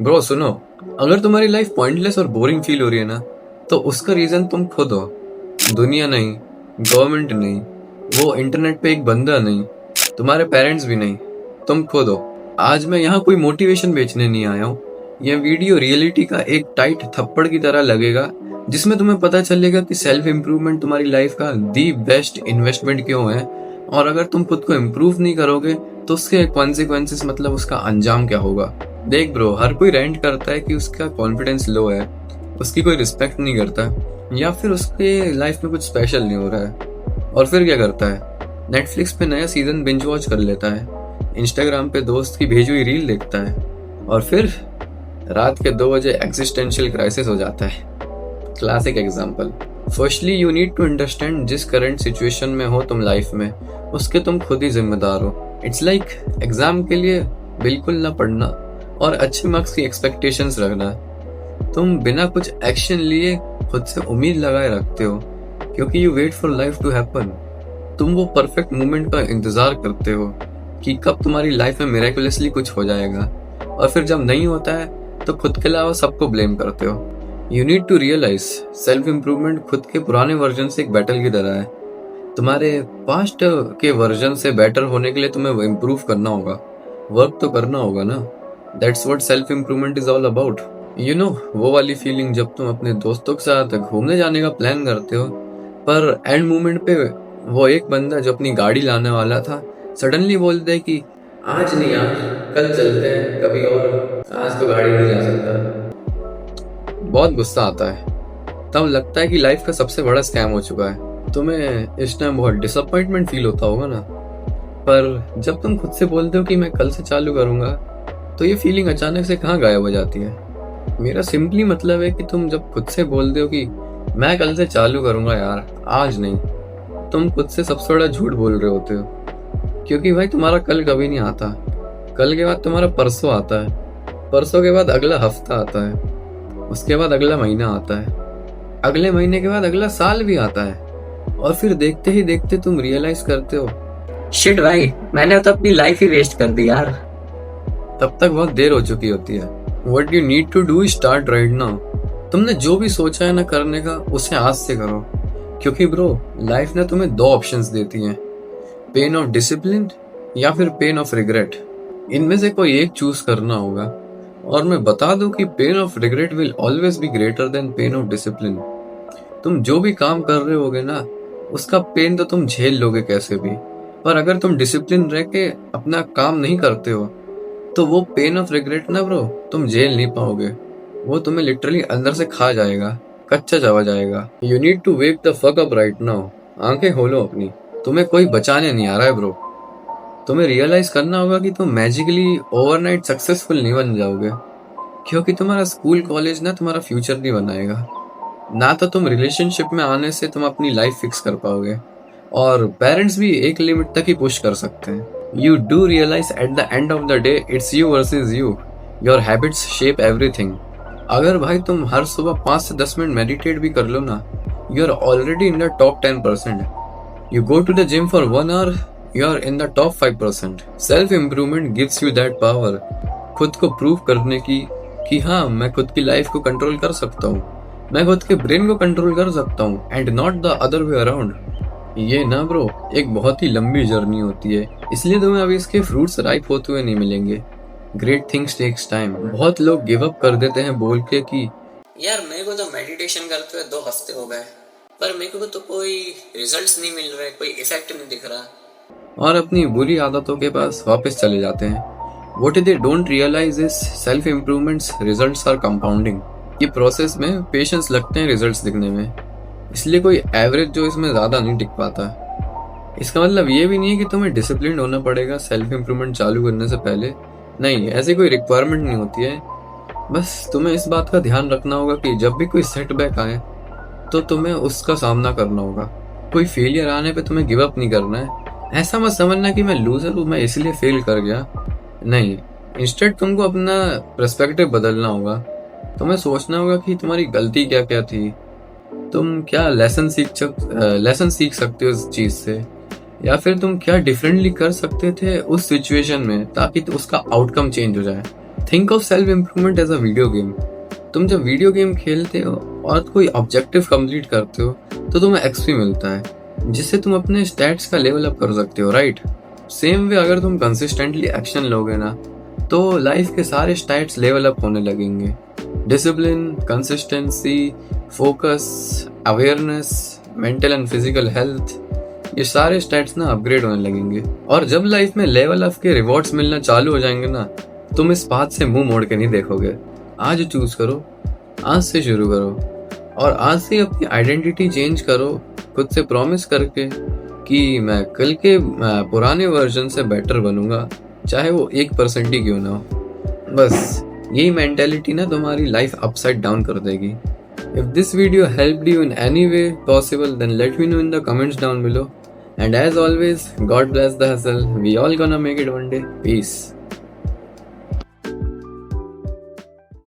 Bro सुनो, अगर तुम्हारी लाइफ पॉइंटलेस और बोरिंग फील हो रही है ना, तो उसका रीजन तुम खुद हो। दुनिया नहीं, गवर्नमेंट नहीं, वो इंटरनेट पे एक बंदा नहीं, तुम्हारे पेरेंट्स भी नहीं, तुम खुद हो। आज मैं यहाँ कोई मोटिवेशन बेचने नहीं आया हूँ। यह वीडियो रियलिटी का एक टाइट थप्पड़ की तरह लगेगा, जिसमें तुम्हें पता चलेगा कि सेल्फ इम्प्रूवमेंट तुम्हारी लाइफ का दी बेस्ट इन्वेस्टमेंट क्यों है। और अगर तुम खुद को इम्प्रूव नहीं करोगे तो उसके कॉन्सिक्वेंसेस, मतलब उसका अंजाम क्या होगा। देख ब्रो, हर कोई रेंट करता है कि उसका कॉन्फिडेंस लो है, उसकी कोई रिस्पेक्ट नहीं करता, या फिर उसके लाइफ में कुछ स्पेशल नहीं हो रहा है। और फिर क्या करता है? नेटफ्लिक्स पे नया सीजन बिंज वॉच कर लेता है, इंस्टाग्राम पे दोस्त की भेजी हुई रील देखता है, और फिर रात के 2 बजे एग्जिस्टेंशियल क्राइसिस हो जाता है। Classic example. Firstly you need to understand जिस करंट सिचुएशन में हो तुम लाइफ में, उसके तुम खुद ही जिम्मेदार हो। इट्स लाइक एग्जाम के लिए बिल्कुल ना पढ़ना और अच्छे मार्क्स की एक्सपेक्टेशंस रखना। तुम बिना कुछ एक्शन लिए खुद से उम्मीद लगाए रखते हो, क्योंकि you wait for life to happen. तुम वो परफेक्ट मोमेंट का इंतजार करते हो कि कब तुम्हारी लाइफ में मिरेकुलसली कुछ हो जाएगा, और फिर जब नहीं होता है तो खुद के अलावा सबको ब्लेम करते हो। You need to realise self improvement खुद के पुराने वर्जन से एक बैटल की तरह है। तुम्हारे पास्ट के वर्जन से बेटर होने के लिए तुम्हें इम्प्रूव करना होगा, वर्क तो करना होगा ना। That's what self improvement is all about. You know, वो वाली फीलिंग जब तुम अपने दोस्तों के साथ घूमने जाने का प्लान करते हो, पर एंड मोमेंट पे वो एक बंदा जो अपनी गाड़ी लाने वाला था सडनली बोलते है कि आज नहीं, आज कल चलते हैं कभी और, आज तो गाड़ी नहीं जा सकता। बहुत गुस्सा आता है। तब लगता है कि लाइफ का सबसे बड़ा स्कैम हो चुका है। तुम्हें इस टाइम बहुत डिसअपॉइंटमेंट फील होता होगा ना, पर जब तुम खुद से बोलते हो कि मैं कल से चालू करूंगा, तो ये फीलिंग अचानक से कहाँ गायब हो जाती है। मेरा सिंपली मतलब है कि तुम जब खुद से बोलते हो कि मैं कल से चालू करूंगा यार, आज नहीं, तुम खुद से सबसे बड़ा झूठ बोल रहे होते हो। क्योंकि भाई तुम्हारा कल कभी नहीं आता। कल के बाद तुम्हारा परसों आता है, परसों के बाद अगला हफ्ता आता है, उसके बाद अगला महीना आता है, अगले महीने के बाद अगला साल भी आता है, और फिर देखते ही देखते तुम रियलाइज करते हो शिट भाई, मैंने तो अपनी लाइफ ही वेस्ट कर दी यार। तब तक बहुत देर हो चुकी होती है। What you need to do is start right now। तुमने जो भी सोचा है ना करने का, उसे आज से करो। क्योंकि ब्रो, लाइफ ने तुम्हें 2 ऑप्शंस देती हैं, पेन ऑफ डिसिप्लिन या फिर पेन ऑफ रिग्रेट। इनमें से कोई एक चूज करना होगा। और मैं बता दूं कि pain of regret will always be greater than pain of discipline. तुम जो भी काम कर रहे होगे ना, उसका पेन तो तुम झेल लोगे कैसे भी, पर अगर तुम डिसिप्लिन रह के अपना काम नहीं करते हो, तो वो पेन ऑफ रिग्रेट ना ब्रो, तुम झेल नहीं पाओगे। वो तुम्हें लिटरली अंदर से खा जाएगा, कच्चा चबा जाएगा। You need to wake the fuck up right now. आंखें खोलो अपनी, तुम्हें कोई बचाने नहीं आ रहा है ब्रो। तुम्हें रियलाइज करना होगा कि तुम मैजिकली ओवरनाइट सक्सेसफुल नहीं बन जाओगे, क्योंकि तुम्हारा स्कूल कॉलेज ना तुम्हारा फ्यूचर नहीं बनाएगा, ना तो तुम रिलेशनशिप में आने से तुम अपनी लाइफ फिक्स कर पाओगे, और पेरेंट्स भी एक लिमिट तक ही पुश कर सकते हैं। You do realize at the end of the day it's you versus you. Your habits shape everything. अगर भाई तुम हर सुबह 5 से 10 मिनट मेडिटेट भी कर लो ना, you are already in the top 10%. You go to the gym for 1 hour, you are in the top 5%. Self improvement gives you that power. खुद को प्रूव करने की कि हाँ, मैं खुद की लाइफ को कंट्रोल कर सकता हूँ, मैं खुद के ब्रेन को कंट्रोल कर सकता हूँ, and not the other way around. ये ना ब्रो, एक बहुत ही लंबी जर्नी होती है, इसलिए तुम्हें अभी इसके फ्रूट्स राइप होते हुए नहीं मिलेंगे। Great things takes time. बहुत लोग गिव अप कर देते हैं बोल के कि यार मेरे को तो मेडिटेशन करते हुए 2 हफ्ते हो गए, पर मेरे को तो कोई रिजल्ट्स नहीं मिल रहे, कोई इफेक्ट नहीं दिख रहा, और अपनी बुरी आदतों के पास वापस चले जाते हैं। What they don't realise is self improvements results are compounding. ये प्रोसेस में पेशेंस लगते हैं रिजल्ट्स दिखने में, इसलिए कोई एवरेज जो इसमें ज्यादा नहीं टिक पाता। इसका मतलब ये भी नहीं है कि तुम्हें डिसिप्लिन होना पड़ेगा सेल्फ इम्प्रूवमेंट चालू करने से पहले। नहीं, ऐसी कोई रिक्वायरमेंट नहीं होती है। बस तुम्हें इस बात का ध्यान रखना होगा कि जब भी कोई सेटबैक आए तो तुम्हें उसका सामना करना होगा। कोई फेलियर आने पे तुम्हें गिव अप नहीं करना है। ऐसा मत समझना कि मैं लूजर हूँ, मैं इसलिए फेल कर गया। नहीं, इंस्टेड तुमको अपना पर्सपेक्टिव बदलना होगा। तुम्हें सोचना होगा कि तुम्हारी गलती क्या क्या थी, तुम क्या लेसन सीख सकते हो इस चीज से, या फिर तुम क्या डिफरेंटली कर सकते थे उस सिचुएशन में ताकि उसका आउटकम चेंज हो जाए। Think of self improvement as a video game. तुम जब वीडियो गेम खेलते हो और कोई ऑब्जेक्टिव कंप्लीट करते हो तो तुम्हें एक्सपी मिलता है जिससे तुम अपने स्टैट्स का लेवल अप कर सकते हो, राइट? सेम वे अगर तुम कंसिस्टेंटली एक्शन लोगे ना तो लाइफ के सारे स्टैट्स लेवल अप होने लगेंगे। Discipline, consistency, focus, awareness, mental and physical health, ये सारे स्टैट्स ना अपग्रेड होने लगेंगे। और जब लाइफ में लेवल अप के रिवॉर्ड्स मिलना चालू हो जाएंगे ना, तुम इस बात से मुंह मोड़ के नहीं देखोगे। आज चूज करो, आज से शुरू करो और आज से अपनी आइडेंटिटी चेंज करो, खुद से प्रॉमिस करके कि मैं कल के पुराने वर्जन से बेटर बनूंगा, चाहे वो 1% ही क्यों ना हो। बस यही मेंटेलिटी ना तुम्हारी लाइफ अपसाइड डाउन कर देगी। If this video helped you in any way possible, then let me know in the comments down below. And as always, God bless the hustle. We all gonna make it one day. Peace.